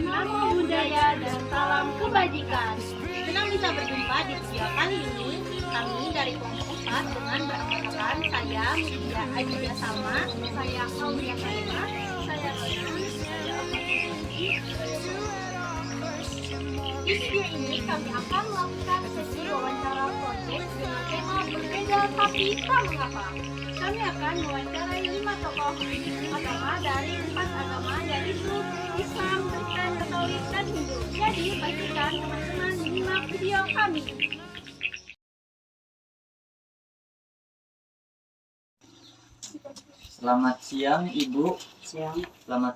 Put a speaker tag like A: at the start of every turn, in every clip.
A: Namo Buddhaya dan salam kebajikan. Senang bisa berjumpa di video kali ini. Kami dari kelompok 4 dengan beranggotakan saya Mutia Ajiya Salma, saya Aulia Karima, saya Rona, saya Di video ini kami akan melakukan sesi wawancara proyek dengan tema berbeda tapi tak mengapa. Kami akan mewawancarai 5 tokoh agama dari 4 agama yaitu Islam, Kristen, Katolik, dan Hindu. Jadi pastikan teman-teman menyimak video kami.
B: Selamat siang Ibu.
C: Siang.
B: Selamat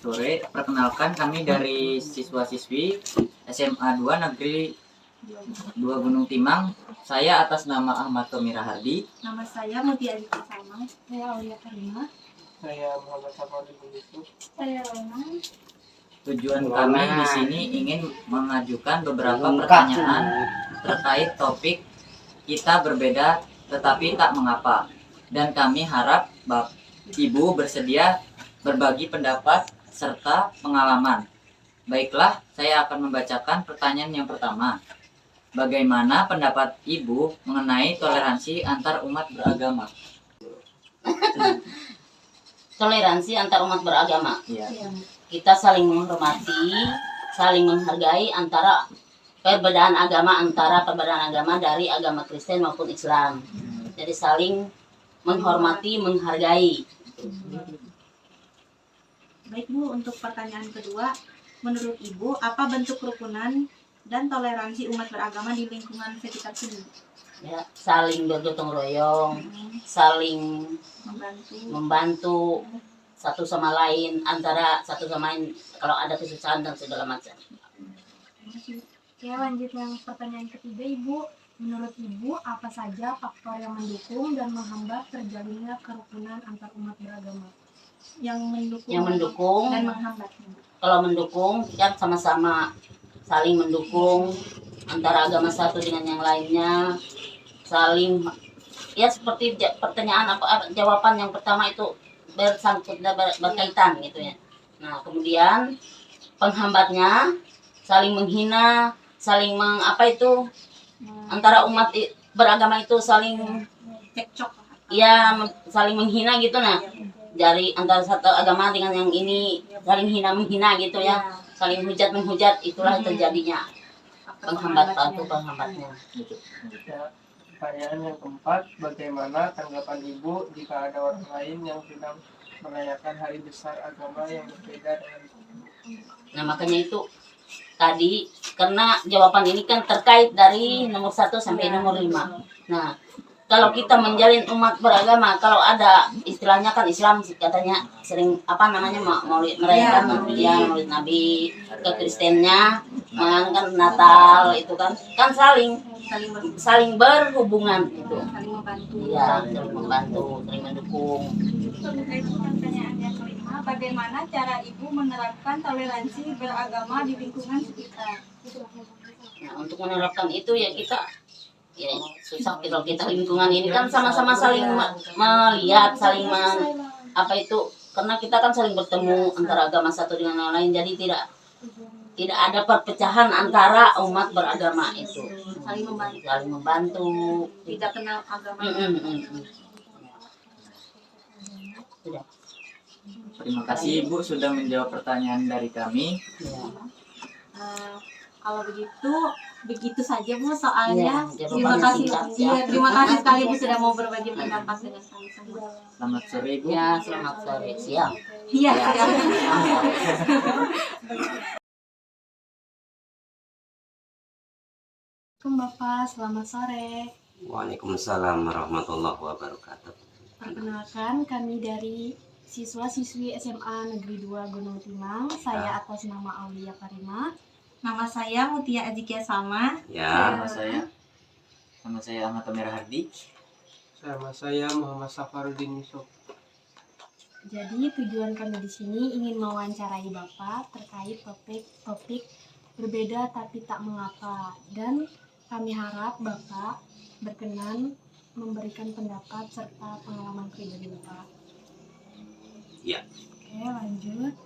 B: sore. Perkenalkan kami dari siswa-siswi SMA 2 Negeri 2 Gunung Timang. Saya atas nama Ahmad Tommy Rahardi.
A: Nama saya Mutia Ajiya Salma. Saya Aulia Karima.
D: Saya Muhammad Safarudin Yusuf.
A: Saya Rona.
B: Tujuan kami di sini ingin mengajukan beberapa pertanyaan terkait topik kita berbeda tetapi tak mengapa. Dan kami harap Ibu bersedia berbagi pendapat serta pengalaman. Baiklah, saya akan membacakan pertanyaan yang pertama. Bagaimana pendapat Ibu mengenai toleransi antar umat beragama?
C: Toleransi antar umat beragama.
B: Ya.
C: Kita saling menghormati, saling menghargai antara perbedaan agama dari agama Kristen maupun Islam. Jadi saling menghormati, menghargai.
A: Baik Bu, untuk pertanyaan kedua, menurut Ibu apa bentuk kerukunan dan toleransi umat beragama di lingkungan sekitar sini?
C: Ya, saling bergotong royong, saling membantu satu sama lain, antara satu sama lain kalau ada kesusahan dan segala macam.
E: Oke, lanjut yang pertanyaan ketiga, Ibu. Menurut Ibu, apa saja faktor yang mendukung dan menghambat terjalinnya kerukunan antar umat beragama?
A: Yang
C: Yang mendukung
A: dan menghambat.
C: Kalau mendukung, kita sama-sama saling mendukung antara agama satu dengan yang lainnya, saling, ya seperti pertanyaan jawaban yang pertama itu bersangkut dan berkaitan gitu ya. Nah, kemudian penghambatnya saling menghina, saling antara umat beragama itu saling
A: cekcok.
C: ya saling menghina gitu. Nah, dari antara satu agama dengan yang ini saling hina menghina gitu ya, saling hujat menghujat, itulah terjadinya penghambatnya.
D: Ya, pertanyaan yang keempat, bagaimana tanggapan Ibu jika ada orang lain yang sedang merayakan hari besar agama yang berbeda dengan Ibu?
C: Nah, makanya itu tadi, karena jawaban ini kan terkait dari nomor 1 sampai nomor 5. Nah, kalau kita menjalin umat beragama, kalau ada istilahnya kan Islam katanya sering maulid merayakan maulid Nabi, ke Kristennya mengadakan Natal itu kan saling berhubungan itu.
A: Saling membantu.
C: Iya, saling membantu, saling mendukung.
A: Terkait pertanyaan yang kelima, bagaimana cara Ibu menerapkan toleransi beragama di lingkungan sekitar?
C: Nah, untuk menerapkan itu ya kita susah kalau kita lingkungan ini kan sama-sama saling melihat, karena kita kan saling bertemu antara agama satu dengan yang lain, jadi tidak ada perpecahan antara umat beragama itu.
A: Saling
C: membantu.
A: Tidak kenal agama.
C: Sudah.
B: Terima kasih Ibu sudah menjawab pertanyaan dari kami.
C: Ya.
A: Kalau begitu saja Bu soalnya.
C: Ya,
A: terima kasih. Terima kasih sekali Bu sudah mau berbagi pendapat dengan kami semua.
B: Selamat sore Ibu.
C: Ya, selamat sore, siang.
A: Iya.
C: Ya.
E: Assalamualaikum Bapak, selamat sore.
F: Waalaikumsalam warahmatullahi wabarakatuh.
E: Perkenalkan, kami dari siswa-siswi SMA Negeri 2 Gunung Timang. Saya atas nama Aulia Karima.
A: Nama saya Mutia Ajiya Salma.
F: Ya,
B: Nama saya Ahmad Tommy Rahardi.
D: Sama saya Muhammad Safarudin Yusuf.
E: Jadi tujuan kami di sini ingin mewawancarai Bapak terkait topik berbeda tapi tak mengapa, dan kami harap Bapak berkenan memberikan pendapat serta pengalaman pribadi Bapak.
F: Ya.
E: Oke, lanjut.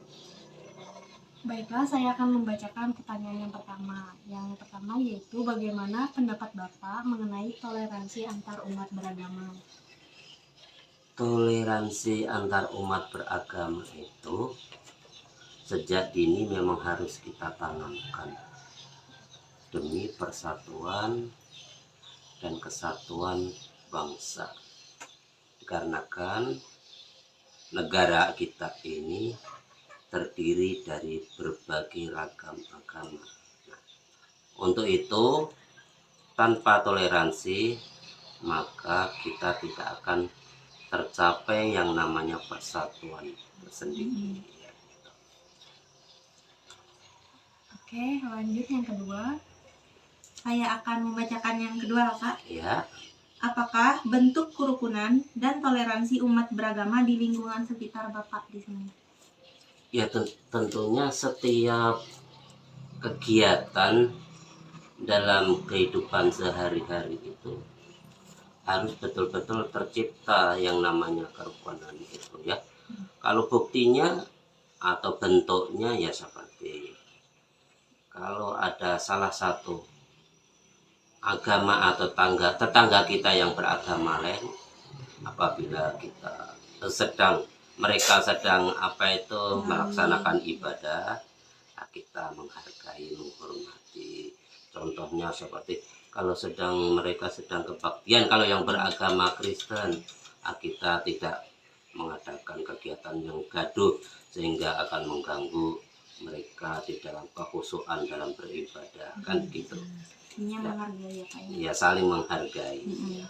E: Baiklah, saya akan membacakan pertanyaan yang pertama. Yang pertama yaitu bagaimana pendapat Bapak mengenai toleransi antar umat beragama?
F: Toleransi antar umat beragama itu sejak dini memang harus kita tanamkan demi persatuan dan kesatuan bangsa. Dikarenakan negara kita ini terdiri dari berbagai ragam agama. Nah, untuk itu, tanpa toleransi, maka kita tidak akan tercapai yang namanya persatuan tersendiri.
A: Oke, lanjut yang kedua. Saya akan membacakan yang kedua, Kak.
F: Ya,
A: Apakah bentuk kerukunan dan toleransi umat beragama di lingkungan sekitar Bapak di sini?
F: ya tentunya setiap kegiatan dalam kehidupan sehari-hari itu harus betul-betul tercipta yang namanya kerukunan itu ya. Kalau buktinya atau bentuknya ya seperti kalau ada salah satu agama atau tetangga kita yang beragama lain, apabila kita mereka sedang melaksanakan ibadah, nah kita menghargai, menghormati. Contohnya seperti kalau mereka sedang kebaktian, kalau yang beragama Kristen, kita tidak mengadakan kegiatan yang gaduh sehingga akan mengganggu mereka di dalam kekhusyuan dalam beribadah, kan gitu.
A: Ini menghargai ya, Pak.
F: Ya, saling menghargai. Ya.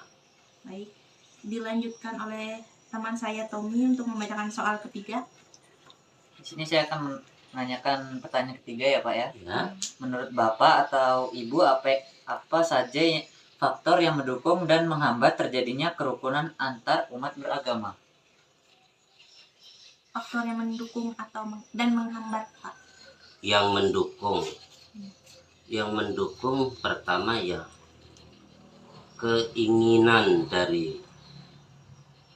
A: Baik, dilanjutkan oleh teman saya Tommy untuk membacakan soal ketiga.
B: Di sini saya akan menanyakan pertanyaan ketiga ya Pak ya.
F: Ya.
B: Menurut Bapak atau Ibu apa saja faktor yang mendukung dan menghambat terjadinya kerukunan antar umat beragama?
A: Faktor yang mendukung dan menghambat, Pak.
F: Yang mendukung pertama ya keinginan dari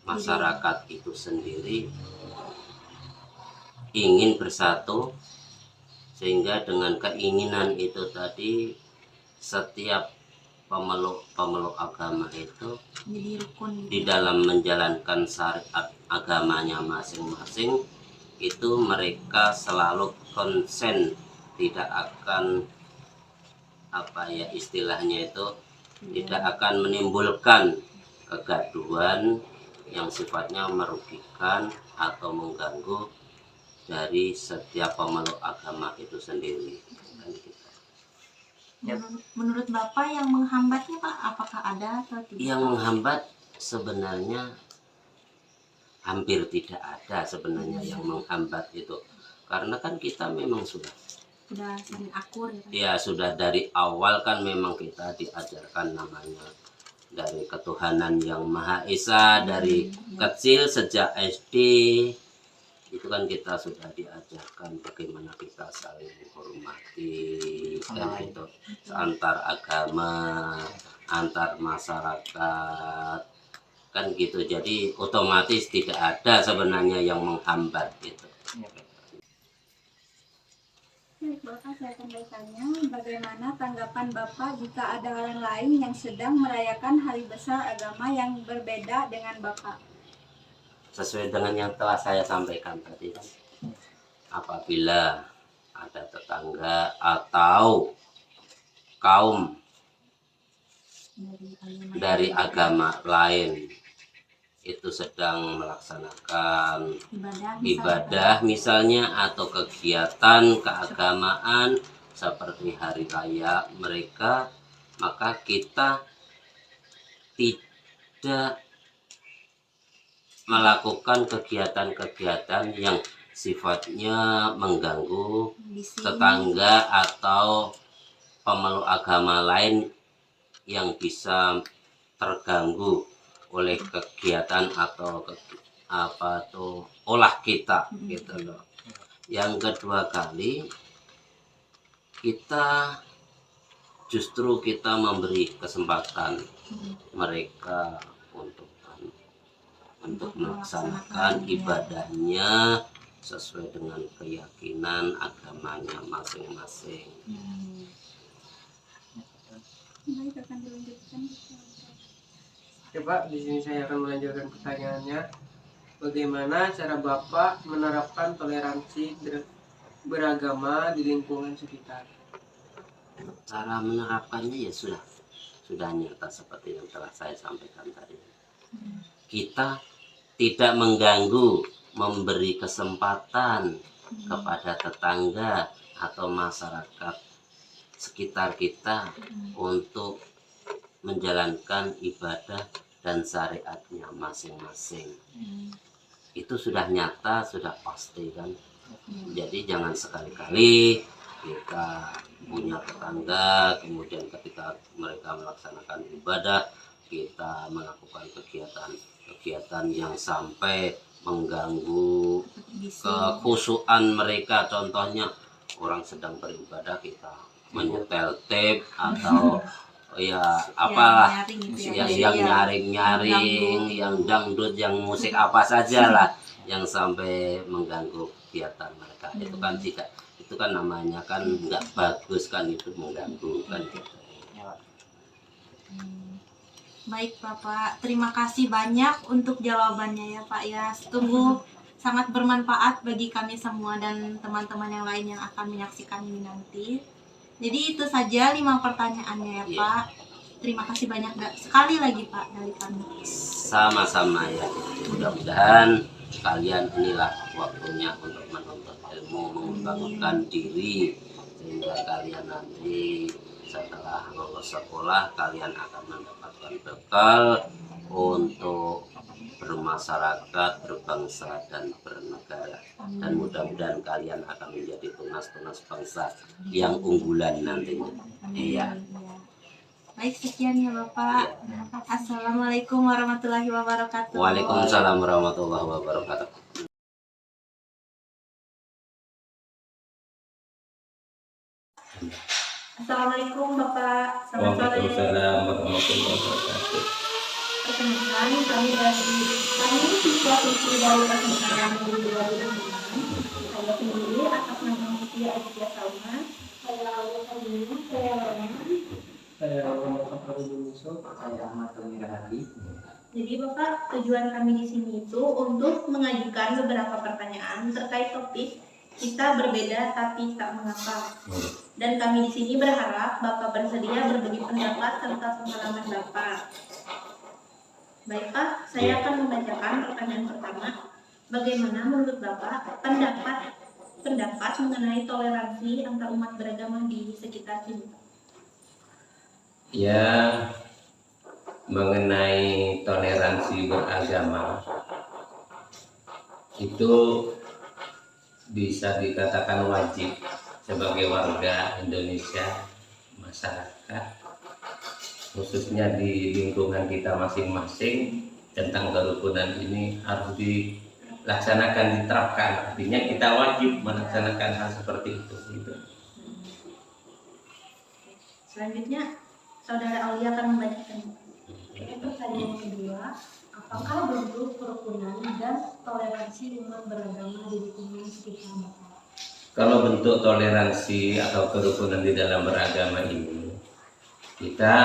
F: masyarakat itu sendiri ingin bersatu, sehingga dengan keinginan itu tadi setiap pemeluk agama itu
A: Jadi rukun
F: di dalam menjalankan syariat agamanya masing-masing itu mereka selalu konsen, tidak akan istilahnya itu tidak akan menimbulkan kegaduhan yang sifatnya merugikan atau mengganggu dari setiap pemeluk agama itu sendiri.
A: Menurut Bapak yang menghambatnya, Pak, apakah ada atau tidak?
F: Yang menghambat sebenarnya hampir tidak ada sebenarnya yang menghambat itu, karena kan kita memang sudah
A: saling akur ya, Pak?
F: Ya, sudah dari awal kan memang kita diajarkan namanya dari ketuhanan yang Maha Esa, dari kecil sejak SD itu kan kita sudah diajarkan bagaimana kita saling menghormati kan itu antar agama, antar masyarakat kan gitu. Jadi otomatis tidak ada sebenarnya yang menghambat gitu.
A: Baik, Bapak, saya akan bertanya, bagaimana tanggapan Bapak jika ada orang lain yang sedang merayakan hari besar agama yang berbeda dengan Bapak?
F: Sesuai dengan yang telah saya sampaikan tadi kan, apabila ada tetangga atau kaum dari agama lain itu sedang melaksanakan ibadah misalnya atau kegiatan keagamaan seperti hari raya mereka, maka kita tidak melakukan kegiatan-kegiatan yang sifatnya mengganggu tetangga atau pemeluk agama lain yang bisa terganggu oleh kegiatan atau olah kita gitu loh. Yang kedua kali kita memberi kesempatan mereka untuk melaksanakan ibadahnya sesuai dengan keyakinan agama agamanya masing-masing.
A: Baik, akan dilanjutkan.
D: Coba di sini saya akan melanjutkan pertanyaannya. Bagaimana cara Bapak menerapkan toleransi beragama di lingkungan sekitar?
F: Cara menerapkannya ya sudah nyata seperti yang telah saya sampaikan tadi. Kita tidak mengganggu, memberi kesempatan kepada tetangga atau masyarakat sekitar kita untuk menjalankan ibadah dan syariatnya masing-masing. Itu sudah nyata, sudah pasti kan. Jadi jangan sekali-kali kita punya tetangga, kemudian ketika mereka melaksanakan ibadah, kita melakukan kegiatan yang sampai mengganggu kekhusyuan mereka. Contohnya orang sedang beribadah kita menyetel tape atau ya apalah yang nyaring-nyaring, yang dangdut, yang musik apa saja lah yang sampai mengganggu kegiatan mereka. Itu kan tidak, itu kan namanya kan nggak bagus kan, itu mengganggu kan gitu.
A: Baik Bapak, terima kasih banyak untuk jawabannya ya Pak ya. Sungguh sangat bermanfaat bagi kami semua dan teman-teman yang lain yang akan menyaksikan ini nanti. Jadi itu saja 5 pertanyaannya ya Pak. Terima kasih banyak sekali lagi Pak dari kami.
F: Sama-sama ya. Mudah-mudahan kalian inilah waktunya untuk menuntut ilmu, membangunkan diri, sehingga kalian nanti setelah lulus sekolah kalian akan mendapatkan bekal untuk bermasyarakat, berbangsa dan bernegara. Dan mudah-mudahan kalian akan menjadi tunas-tunas bangsa yang unggulan nantinya. Iya.
A: Baik, sekian ya Bapak. Assalamualaikum warahmatullahi wabarakatuh.
F: Waalaikumsalam warahmatullahi wabarakatuh.
A: Assalamualaikum Bapak. Selamat sore.
F: Waalaikumsalam warahmatullahi wabarakatuh.
A: Perkenalkan kami siswa siswi dari Pertukaran Negeri 2006. Saya sendiri atas nama Mutia Aditya Salma. Saya Aulia Kandina, saya Rana.
D: Saya Muhammad Farudin Yusuf.
B: Saya Ahmad Hadi.
A: Jadi Bapak, tujuan kami di sini itu untuk mengajukan beberapa pertanyaan terkait topik kita berbeda tapi tak mengapa. Dan kami di sini berharap Bapak bersedia berbagi pendapat serta pengalaman Bapak. Baik Pak, saya akan membacakan pertanyaan pertama. Bagaimana menurut Bapak pendapat mengenai toleransi antar umat beragama di sekitar sini?
G: Ya, mengenai toleransi beragama itu bisa dikatakan wajib sebagai warga Indonesia, masyarakat, khususnya di lingkungan kita masing-masing. Tentang kerukunan ini harus dilaksanakan, diterapkan. Artinya kita wajib melaksanakan hal seperti itu gitu.
A: Selanjutnya Saudara Aulia akan membacakan.
E: Pertanyaan kedua, apakah bentuk kerukunan dan toleransi umat beragama di lingkungan sekitar Bapak?
G: Kalau bentuk toleransi atau kerukunan di dalam beragama ini, kita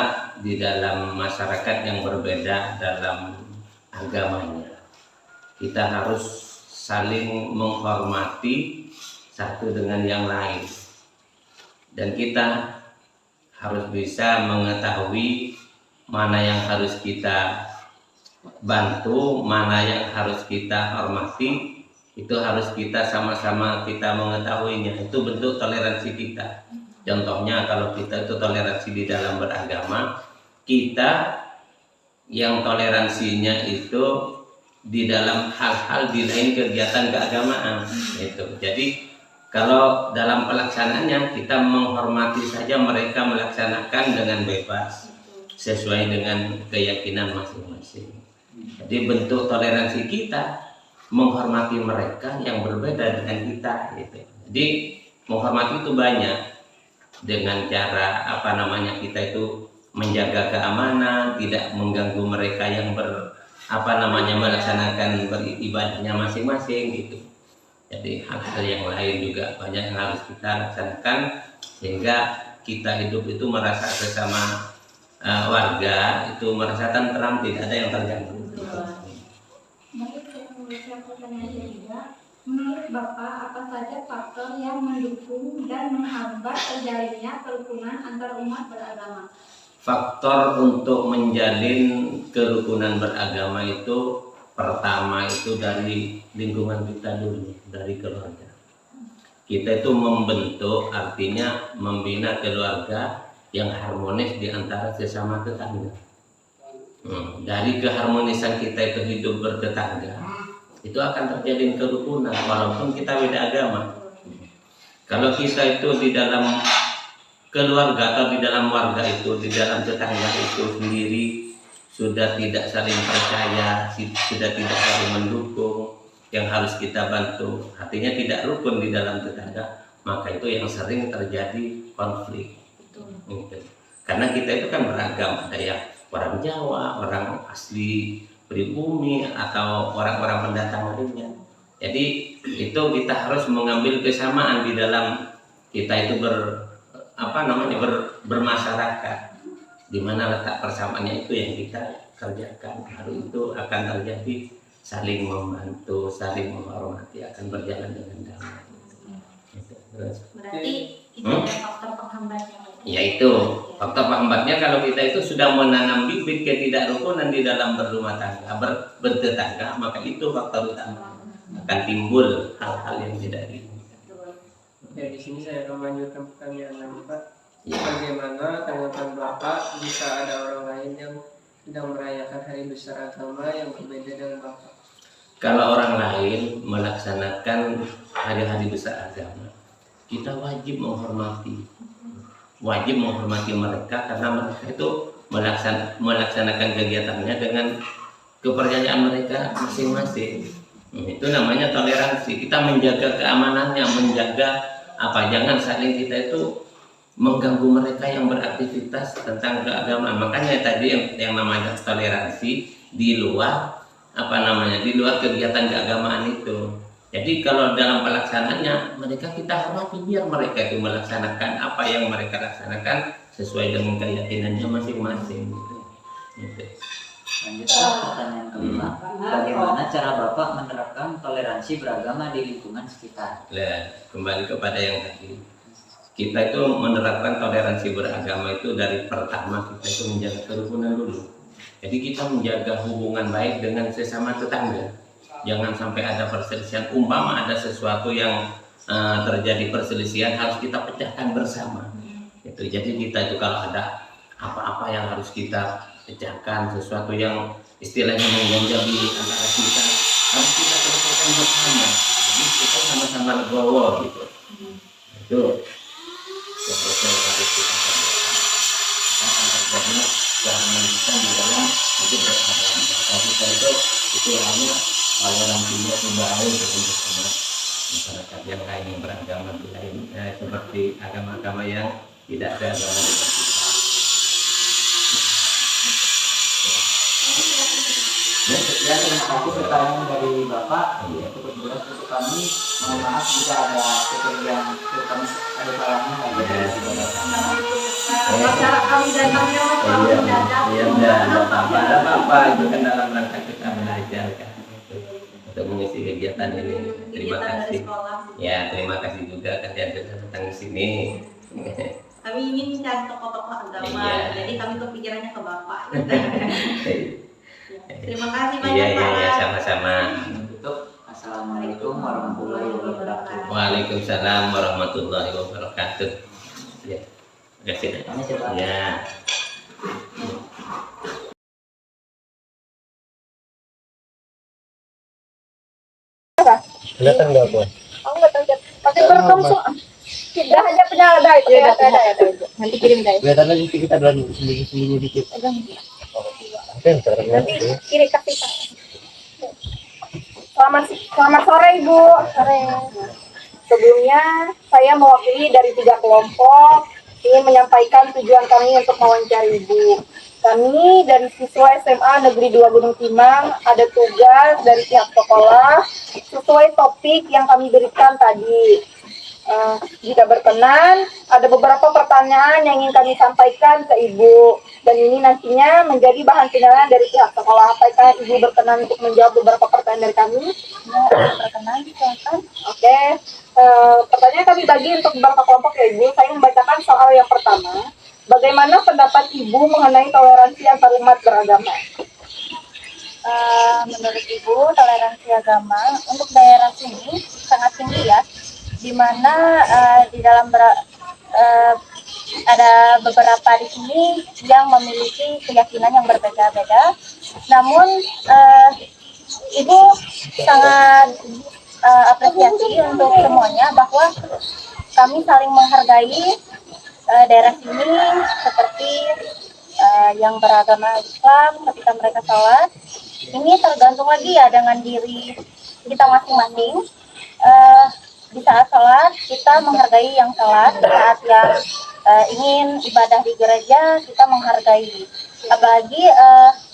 G: di dalam masyarakat yang berbeda dalam agamanya, kita harus saling menghormati satu dengan yang lain, dan kita harus bisa mengetahui mana yang harus kita bantu, mana yang harus kita hormati. Itu harus kita sama-sama kita mengetahuinya. Itu bentuk toleransi kita. Contohnya kalau kita itu toleransi di dalam beragama, kita yang toleransinya itu di dalam hal-hal di lain kegiatan keagamaan itu. Jadi kalau dalam pelaksanaannya kita menghormati saja mereka melaksanakan dengan bebas sesuai dengan keyakinan masing-masing. Jadi bentuk toleransi kita menghormati mereka yang berbeda dengan kita gitu. Jadi menghormati itu banyak, dengan cara kita itu menjaga keamanan, tidak mengganggu mereka yang melaksanakan beribadahnya masing-masing gitu. Jadi hal-hal yang lain juga banyak yang harus kita laksanakan sehingga kita hidup itu merasa sesama warga itu merasa tenteram, tidak ada yang terganggu.
A: Baik, saya membaca pertanyaan ketiga. Menurut Bapak, apa saja faktor yang mendukung dan menghambat terjalinnya kerukunan antar umat beragama?
G: Faktor untuk menjalin kerukunan beragama itu pertama itu dari lingkungan kita dulu, dari keluarga. Kita itu membentuk, artinya membina keluarga yang harmonis di antara sesama tetangga. Dari keharmonisan kita itu hidup bertetangga, itu akan terjadi kerukunan walaupun kita beda agama. Kalau kita itu di dalam keluarga atau di dalam warga itu, di dalam tetangga itu sendiri sudah tidak saling percaya, sudah tidak saling mendukung, yang harus kita bantu, artinya tidak rukun di dalam tetangga, maka itu yang sering terjadi konflik. Gitu. Karena kita itu kan beragam, ada yang orang Jawa, orang asli pribumi, atau orang-orang pendatang lainnya. Jadi itu kita harus mengambil kesamaan di dalam kita itu bermasyarakat, di mana letak persamaannya itu yang kita kerjakan. Lalu itu akan terjadi saling membantu, saling menghormati, akan berjalan dengan damai.
A: Berarti itu ada faktor penghambatnya.
G: Ya itu faktor penghambatnya kalau kita itu sudah menanam bibit ketidakrukunan di dalam berumah tangga, bertetangga, maka itu faktor utama, akan timbul hal-hal yang tidak diinginkan.
D: Ya, di sini saya akan melanjutkan pertanyaan lagi, Pak.
G: Ya.
D: Bagaimana tanggapan Bapak jika ada orang lain yang sedang merayakan hari besar agama yang berbeda dengan Bapak?
G: Kalau orang lain melaksanakan hari-hari besar agama, kita wajib menghormati mereka karena mereka itu melaksanakan kegiatannya dengan kepercayaan mereka masing-masing. Itu namanya toleransi. Kita menjaga keamanannya, menjaga jangan saling kita itu mengganggu mereka yang beraktivitas tentang keagamaan. Makanya tadi yang namanya toleransi di luar di luar kegiatan keagamaan itu. Jadi kalau dalam pelaksanaannya kita hormati, biar mereka itu melaksanakan apa yang mereka laksanakan sesuai dengan keyakinannya masing-masing. Gitu.
B: Lanjutkan pertanyaan kelima. Bagaimana cara Bapak menerapkan toleransi beragama di lingkungan sekitar?
G: Nah, kembali kepada yang tadi. Kita itu menerapkan toleransi beragama itu dari pertama kita itu menjaga kerukunan dulu. Jadi kita menjaga hubungan baik dengan sesama tetangga. Jangan sampai ada perselisihan. Umpama ada sesuatu yang terjadi perselisihan, harus kita pecahkan bersama. Itu. Jadi kita itu kalau ada apa-apa yang harus kita pecahkan, sesuatu yang istilahnya menggonjal di antara kita, harus kita selesaikan bersama. Jadi kita sama-sama legowo gitu. Itu yang harus kita kerjakan. Akan terjadi keharmonisan di dalam hidup beragama. Tapi kita itu hanya toleransinya kembali bersama masyarakat yang lain yang beragama lain, seperti agama-agama yang tidak ada agama di kita.
B: Ya, sekian terima kasih pertanyaan dari Bapak. Cukup jelas untuk kami. Mohon maaf jika ada kemudian kami ada salahnya
A: Cara kami datangnya kami mendadak.
G: Iya, enggak apa-apa. Itu kan dalam rangka kita belajar kan untuk mengisi kegiatan ini. Terima kasih. Ya, terima kasih juga kalian sudah datang ke sini.
A: Kami ingin mencari tokoh-tokoh agama, jadi kami kepikirannya ke Bapak. Terima kasih banyak Pak.
G: Iya, sama-sama.
B: Assalamualaikum warahmatullahi wabarakatuh.
G: Waalaikumsalam warahmatullahi wabarakatuh. Ya, terima kasih. Ya.
H: Kelihatan nggak Bu?
A: Aku nggak tahu. Pakai berkonsol. Sudah aja punya ada itu ya. Nanti kirim deh.
H: Kelihatan aja kita dalam sembunyi-sembunyi dikit.
A: Nanti kirim kasih Pak. Selamat sore Ibu. Sore. Sebelumnya saya mewakili dari 3 kelompok ingin menyampaikan tujuan kami untuk mewawancari Ibu. Kami dari siswa SMA Negeri 2 Gunung Timang ada tugas dari pihak sekolah sesuai topik yang kami berikan tadi. Jika berkenan, ada beberapa pertanyaan yang ingin kami sampaikan ke Ibu. Dan ini nantinya menjadi bahan penilaian dari pihak sekolah. Apakah Ibu berkenan untuk menjawab beberapa pertanyaan dari kami? Ya, berkenan, silakan. Oke. Pertanyaan kami bagi untuk beberapa kelompok ya Ibu. Saya membacakan soal yang pertama. Bagaimana pendapat Ibu mengenai toleransi antar umat beragama? Menurut Ibu, toleransi agama untuk daerah sini sangat tinggi ya, di mana di dalam ada beberapa di sini yang memiliki keyakinan yang berbeda-beda. Namun Ibu sangat apresiasi untuk semuanya bahwa kami saling menghargai daerah sini, seperti yang beragama Islam ketika mereka sholat. Ini tergantung lagi ya dengan diri kita masing-masing. Di saat sholat kita menghargai yang sholat, saat yang ingin ibadah di gereja kita menghargai. Apalagi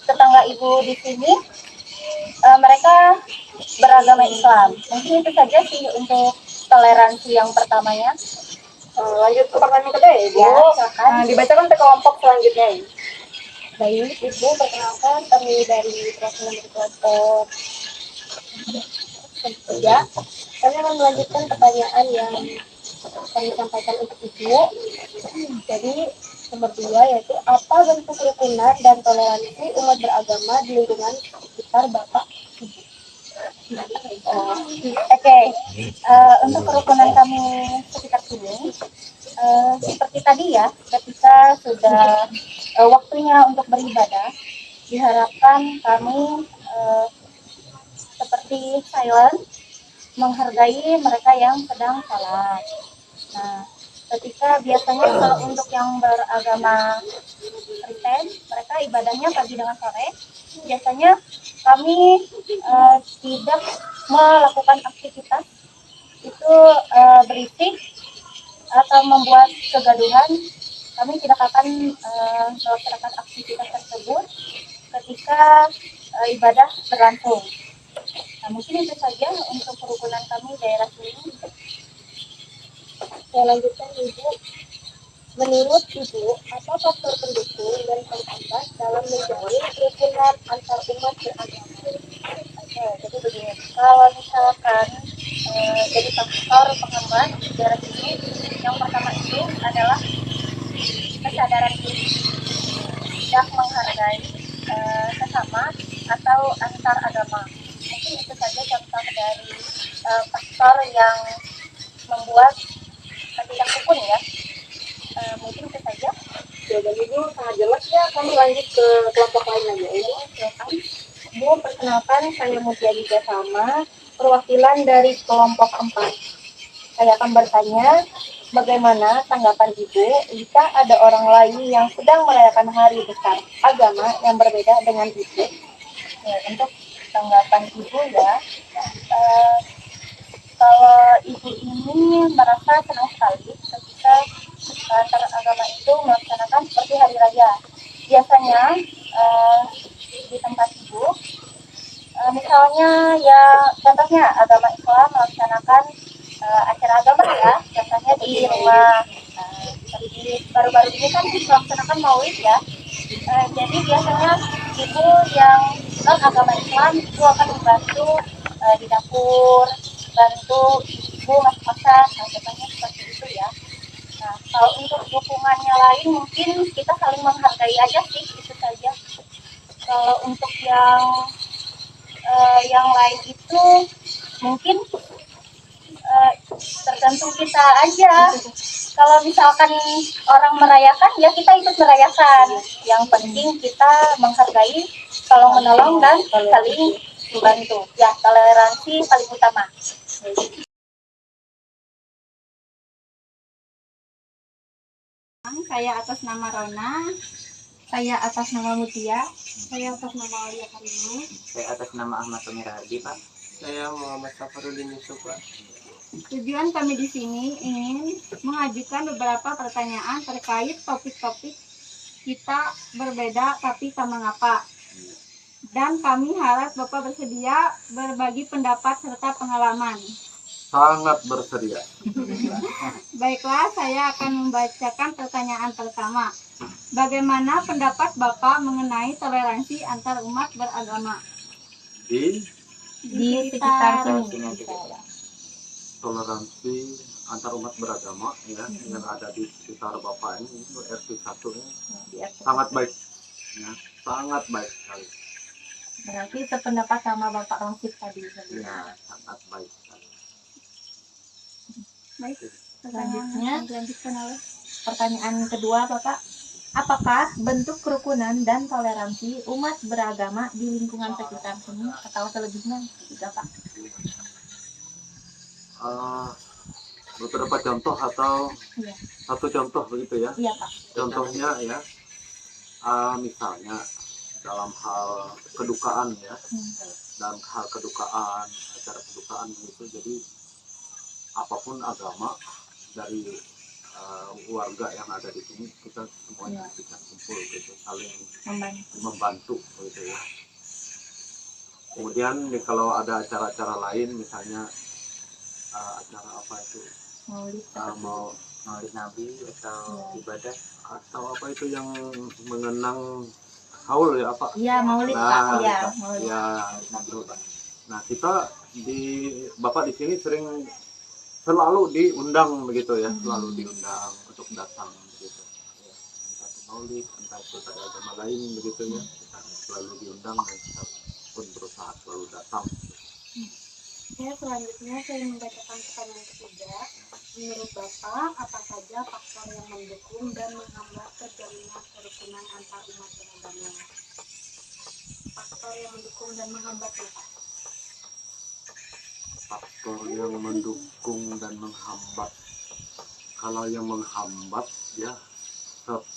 A: tetangga Ibu di sini mereka beragama Islam. Mungkin itu saja sih untuk toleransi yang pertamanya. Lanjut ke pertanyaan kedua ya, Ibu. Ya, dibacakan ke kelompok selanjutnya. Baik, Ibu, perkenalkan kami dari kelompok ya. Kami akan melanjutkan pertanyaan yang kami sampaikan untuk Ibu. Jadi, nomor 2 yaitu apa bentuk kerukunan dan toleransi umat beragama di lingkungan sekitar Bapak Ibu? Oke. Untuk kerukunan kami sekitar sini, seperti tadi ya, ketika sudah waktunya untuk beribadah, diharapkan kami seperti silent, menghargai mereka yang sedang sholat. Nah, ketika biasanya kalau untuk yang beragama Kristen, mereka ibadahnya pagi dengan sore. Biasanya kami tidak melakukan aktivitas itu berisik atau membuat kegaduhan. Kami tidak akan melaksanakan aktivitas tersebut ketika ibadah berlangsung. Nah, mungkin itu saja untuk kerukunan kami daerah sini. Saya lanjutkan, Ibu. Menurut Ibu, apa faktor pendukung dan penghambat dalam menjalin kerukunan antar umat beragama? Oke, jadi begini, kalau misalkan jadi faktor penghambat di daerah sini, yang pertama itu adalah kesadaran diri, tidak menghargai sesama atau antar agama. Mungkin itu saja contoh dari faktor yang membuat tidak rukun ya. Mungkin itu saja. Jawaban Ibu sangat jelas ya. Kami lanjut ke kelompok lain aja. Ibu, silakan. Bu, perkenalkan saya Mutia Gita Sama, perwakilan dari kelompok 4. Saya akan bertanya, bagaimana tanggapan Ibu jika ada orang lain yang sedang merayakan hari besar agama yang berbeda dengan Ibu? Ya, untuk tanggapan Ibu ya, kalau Ibu ini merasa senang sekali ketika antar agama itu melaksanakan seperti hari raya. Biasanya di tempat Ibu, misalnya ya contohnya agama Islam melaksanakan acara agama ya, contohnya di rumah. Seperti baru-baru ini kan melaksanakan maulid ya. Jadi biasanya Ibu yang non agama Islam itu akan membantu di dapur, bantu Ibu masak-masak, nah contohnya seperti itu ya. Nah, kalau untuk dukungannya lain mungkin kita saling menghargai aja sih, itu saja. Kalau untuk yang lain itu mungkin tergantung kita aja. Kalau misalkan orang merayakan ya kita ikut merayakan. Yang penting kita menghargai, tolong menolong dan saling membantu. Ya, toleransi paling utama.
E: Saya atas nama Rona, saya atas nama Mutia, saya atas nama Alia Karima,
B: Saya atas nama Ahmad Sumiradi, Pak.
D: Saya Muhammad Safarudin Yusuf, Pak.
E: Tujuan kami di sini ingin mengajukan beberapa pertanyaan terkait topik-topik
A: kita berbeda tapi tak mengapa. Dan kami harap Bapak bersedia berbagi pendapat serta pengalaman.
I: Sangat bersedia.
A: Baiklah, saya akan membacakan pertanyaan pertama. Bagaimana pendapat Bapak mengenai toleransi antar umat beragama?
I: Di
A: Di sekitar sini.
I: toleransi antar umat beragama ya yang ada di sekitar Bapak ini itu RT 1 ini sangat baik ya, sangat baik sekali.
A: Berarti sependapat sama Bapak Rongsit tadi.
I: Ya, sangat baik sekali.
A: Baik. Selanjutnya, pertanyaan kedua Bapak. Apakah bentuk kerukunan dan toleransi umat beragama di lingkungan sekitar sini atau selebihnya juga Pak?
I: Beberapa contoh atau
A: Iya.
I: satu contoh begitu ya.
A: Iya Pak.
I: Contohnya ya, misalnya dalam hal kedukaan ya, dalam hal kedukaan, acara kedukaan begitu. Jadi apapun agama dari warga yang ada di sini kita semuanya bisa kumpul gitu, saling membantu gitu ya. Kemudian kalau ada acara-acara lain misalnya acara apa itu mau
B: Maulid Nabi atau ibadah
I: atau apa itu yang mengenang haul ya apa?
A: Iya, Maulid Pak. Iya, Maulid.
I: Ya, nah kita Bapak di sini selalu diundang begitu ya, selalu diundang untuk datang begitu. Ya, entah itu Maulid, entah itu pada agama lain begitu ya, kita selalu diundang dan kita pun berusaha selalu datang.
E: Ya, selanjutnya saya membacakan pertanyaan ketiga. Menurut Bapak, apa saja faktor yang mendukung dan menghambat terjalinnya kerukunan antar umat beragama? Faktor yang mendukung dan menghambat Bapak?
I: Faktor yang mendukung dan menghambat, kalau yang menghambat ya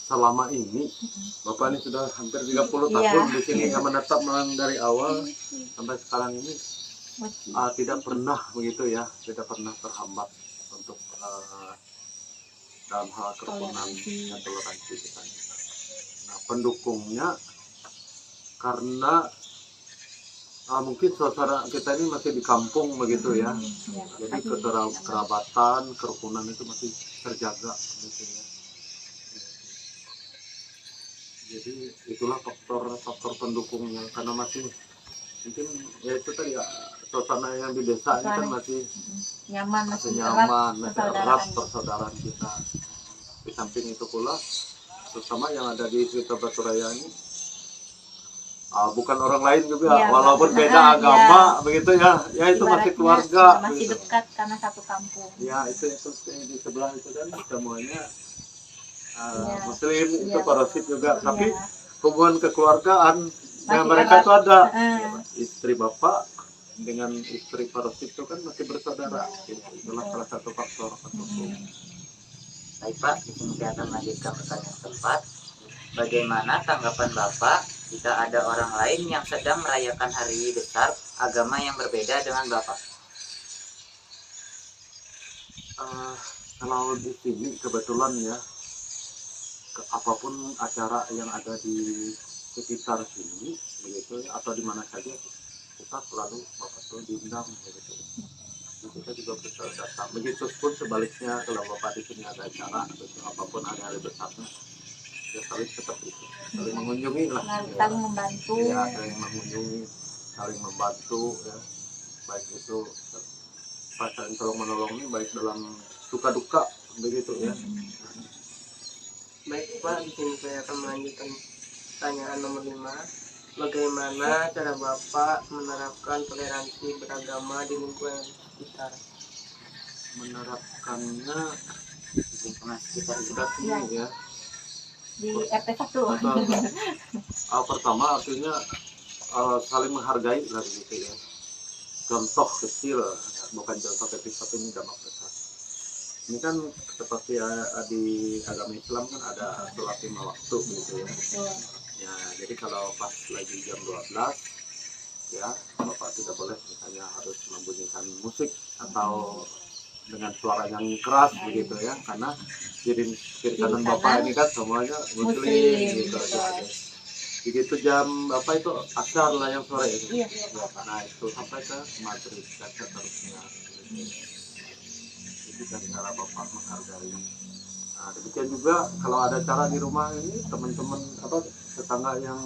I: selama ini Bapak ini sudah hampir 30 tahun di sini yang menetap dari awal sampai sekarang ini tidak pernah begitu ya, tidak pernah terhambat untuk dalam hal kerukunan dan toleransi kita. Nah, pendukungnya karena mungkin suasana kita ini masih di kampung begitu ya, jadi kerabatan, kerukunan itu masih terjaga gitu ya. Jadi itulah faktor pendukungnya, karena masih mungkin ya itu tadi ya, suasana yang di desa ini kan masih
A: Nyaman,
I: masih erat persaudaraan kita. Di samping itu pula, terutama yang ada di sekitar Batu Raya ini bukan orang lain juga, walaupun beda agama begitu ya, ya itu masih keluarga,
A: masih
I: gitu.
A: dekat karena satu kampung.
I: Ya itu di sebelah itu kan semuanya Muslim, itu parasit juga, tapi hubungan kekeluargaan yang mereka itu ada. Istri bapak dengan istri parasit itu kan masih bersaudara, gitu. Itulah salah satu faktor pendukung.
B: Baik Pak, di sini saya akan melanjutkan pertanyaan keempat. Bagaimana tanggapan Bapak jika ada orang lain yang sedang merayakan hari besar agama yang berbeda dengan Bapak?
I: Kalau di sini kebetulan ya, apapun acara yang ada di sekitar sini begitu ya, atau di mana saja kita selalu Bapak tuh diundang begitu. Kita juga bisa datang. Begitu pun sebaliknya kalau Bapak di sini ada acara atau apapun ada hari besarnya, ya saling seperti itu, saling mengunjungi lah,
A: Saling membantu.
I: ya, saling mengunjungi, saling membantu ya, baik itu saling tolong menolong ini baik dalam suka duka begitu ya.
D: Baik Pak, di sini saya akan melanjutkan pertanyaan nomor 5. Bagaimana cara Bapak menerapkan toleransi beragama di lingkungan sekitar?
I: Menerapkannya
B: Lingkungan sekitar
I: sudah sini ya.
A: Di RT 1.
I: Pertama artinya saling menghargai lah gitu ya. Contoh kecil, bukan contoh kecil tapi ini dampak besar. Ini kan seperti di agama Islam kan ada sholat 5 waktu gitu ya. Ya, jadi kalau pas lagi jam 12 ya Bapak tidak boleh misalnya harus membunyikan musik atau dengan suara yang keras begitu ya, karena kiri kanan bapak ini kan semuanya muslim gitu aja. Begitu jam apa itu asar lah yang sore itu. Nah itu sampai ke maghrib dan seterusnya. Itu kan cara bapak menghargai. Nah demikian juga kalau ada acara di rumah ini teman-teman apa tetangga yang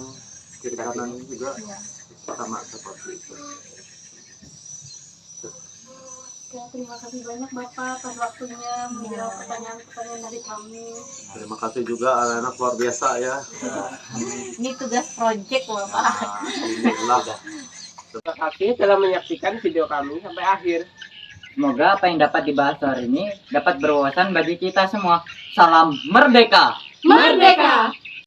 I: kiri kanan ini juga sama seperti itu.
E: Ya, terima kasih banyak Bapak atas waktunya menjawab pertanyaan-pertanyaan dari kami.
I: Terima kasih juga anak-anak luar biasa ya.
C: Ini tugas project Bapak.
I: Alhamdulillah.
D: Terima kasih telah menyaksikan video kami sampai akhir.
B: Semoga apa yang dapat dibahas hari ini dapat berwawasan bagi kita semua. Salam merdeka!
E: Merdeka!